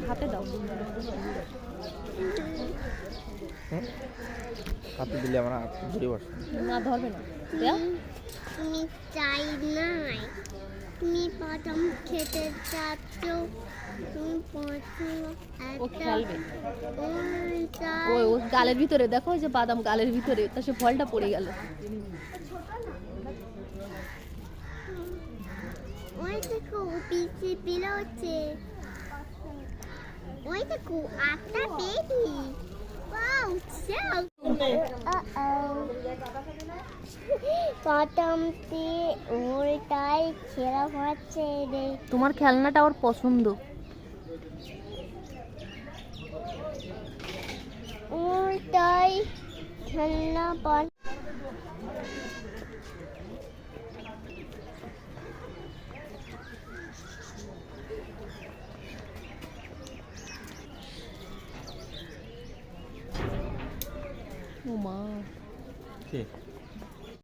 হাতে দাও। হাতে দিলে আমার হাত ধরে বসে না, ধরবে না। দেখ তুমি চাই নাই, তুমি প্রথম খেতে চাচ্ছ, তুমি প্রথম ও খেলবে। ওই ও গালের ভিতরে দেখো, ওই যে বাদাম গালের ভিতরে, তা সে ফলটা পড়ে গেল। ওই দেখো পিছে পিলোচ্ছে, ওই দেখো একটা বেবি। ওয়াও, প্রথমটি ওটাই খেলা হচ্ছে রে। তোমার খেলনাটা ওর পছন্দ। ওটাই খেলনা পান। ও মা, কে